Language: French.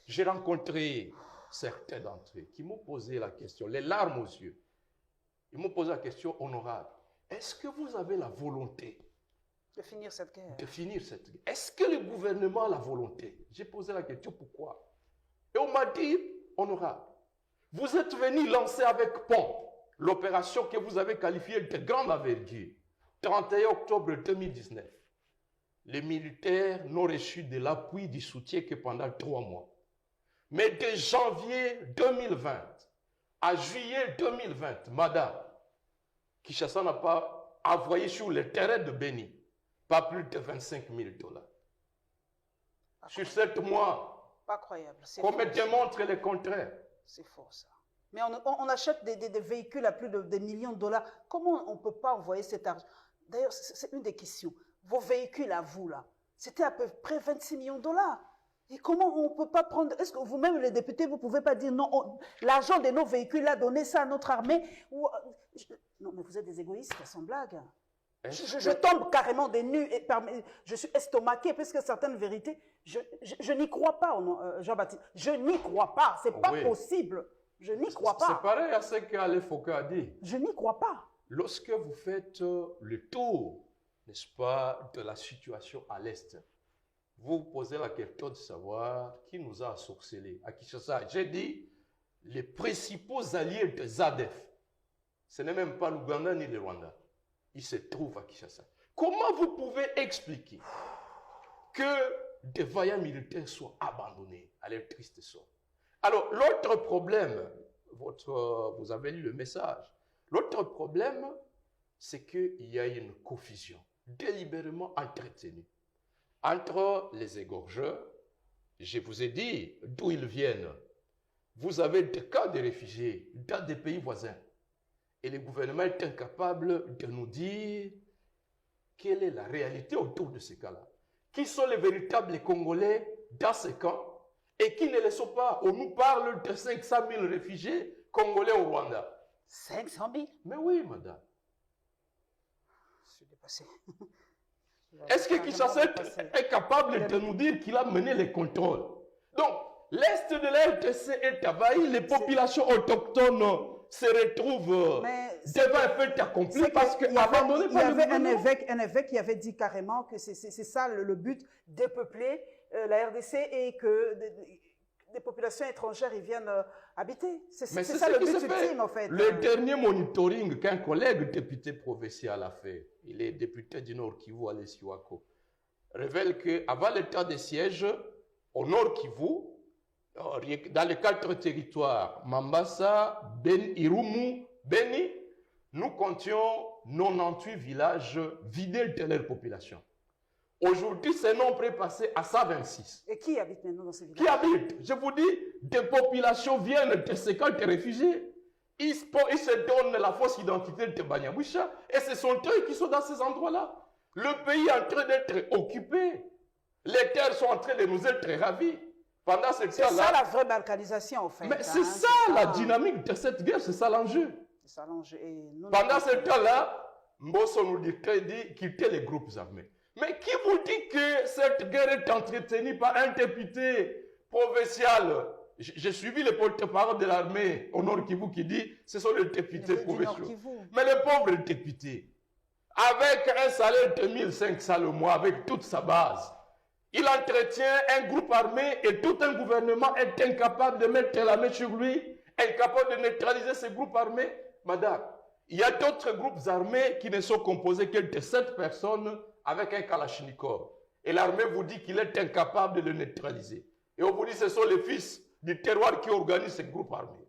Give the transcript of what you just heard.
J'ai rencontré certains d'entre eux qui m'ont posé la question, les larmes aux yeux. Ils m'ont posé la question honorable. Est-ce que vous avez la volonté de finir cette guerre? Est-ce que le gouvernement a la volonté? J'ai posé la question pourquoi. Et on m'a dit, honorable, vous êtes venu lancer avec pompe l'opération que vous avez qualifiée de grande envergure. 31 octobre 2019. Les militaires n'ont reçu de l'appui, du soutien que pendant 3 mois. Mais de janvier 2020 à juillet 2020, madame, Kinshasa n'a pas envoyé sur le terrain de Béni pas plus de 25 000 $. Sur 7 mois, pas croyable. Qu'on me démontre le contraire. C'est faux ça. Mais on achète des véhicules à plus de des millions de $. Comment on ne peut pas envoyer cet argent? D'ailleurs, c'est une des questions. Vos véhicules à vous, là, c'était à peu près 26 millions de $. Et comment on ne peut pas prendre... Est-ce que vous-même, les députés, vous ne pouvez pas dire non, l'argent de nos véhicules, là, donnez ça à notre armée ou, non, mais vous êtes des égoïstes, sans blague. Je tombe carrément des nues, et je suis estomaqué, parce que certaines vérités, je n'y crois pas, Jean-Baptiste. Je n'y crois pas, c'est pas possible. Je n'y crois pas. C'est pareil à ce qu'Alain Foucault a dit. Je n'y crois pas. Lorsque vous faites le tour, n'est-ce pas, de la situation à l'Est, vous posez la question de savoir qui nous a sorcelés. À Kinshasa, j'ai dit, les principaux alliés de ZADF, ce n'est même pas l'Ouganda ni le Rwanda. Ils se trouvent à Kinshasa. Comment vous pouvez expliquer que des vaillants militaires soient abandonnés à leur triste sort? Alors, l'autre problème, vous avez lu le message, l'autre problème, c'est qu'il y a une confusion délibérément entretenue entre les égorgeurs. Je vous ai dit d'où ils viennent. Vous avez des cas de réfugiés dans des pays voisins. Et le gouvernement est incapable de nous dire quelle est la réalité autour de ces cas-là. Qui sont les véritables Congolais dans ces camps et qui ne le sont pas. On nous parle de 500 000 réfugiés congolais au Rwanda. 500 000? Mais oui, madame. Je suis dépassé. Est-ce que Kinshasa est capable de nous dire qu'il a mené les contrôles? Donc, l'Est de la RDC est envahi, les populations autochtones se retrouvent devant un fait accompli parce que abandonné par le gouvernement. Il y avait un évêque qui avait dit carrément que c'est ça le but, dépeupler la RDC et que des populations étrangères ils viennent habiter. C'est ça le but ultime en fait. Le dernier monitoring qu'un collègue député provincial a fait, il est député du Nord Kivu, Alès Siwako, révèle qu'avant l'état de siège, au Nord Kivu, dans les 4 territoires, Mambasa, Irumu, Beni, nous comptions 98 villages vidés de leur population. Aujourd'hui, ce nombre est passé à 126. Et qui habite maintenant dans ces villages? Qui habite? Je vous dis, des populations viennent de ces camps de réfugiés. Ils se donnent la fausse identité de Banyaboucha et ce sont eux qui sont dans ces endroits-là. Le pays est en train d'être occupé. Les terres sont en train de nous être ravies. Pendant ce temps-là. C'est ça la vraie balkanisation, en fait. Mais c'est ça la dynamique de cette guerre, c'est ça l'enjeu. C'est ça l'enjeu. Pendant ce temps-là, Mbosso nous dit quitter les groupes armés. Mais qui vous dit que cette guerre est entretenue par un député provincial? J'ai suivi le porte-parole de l'armée au Nord Kivu qui dit ce sont les députés provinciaux. Mais les pauvres députés, avec un salaire de 1500 le mois, avec toute sa base, il entretient un groupe armé et tout un gouvernement est incapable de mettre la main sur lui, incapable de neutraliser ce groupe armé. Madame, il y a d'autres groupes armés qui ne sont composés que de 7 personnes avec un kalachnikov. Et l'armée vous dit qu'il est incapable de le neutraliser. Et on vous dit que ce sont les fils du terroir qui organisent ces groupes armés.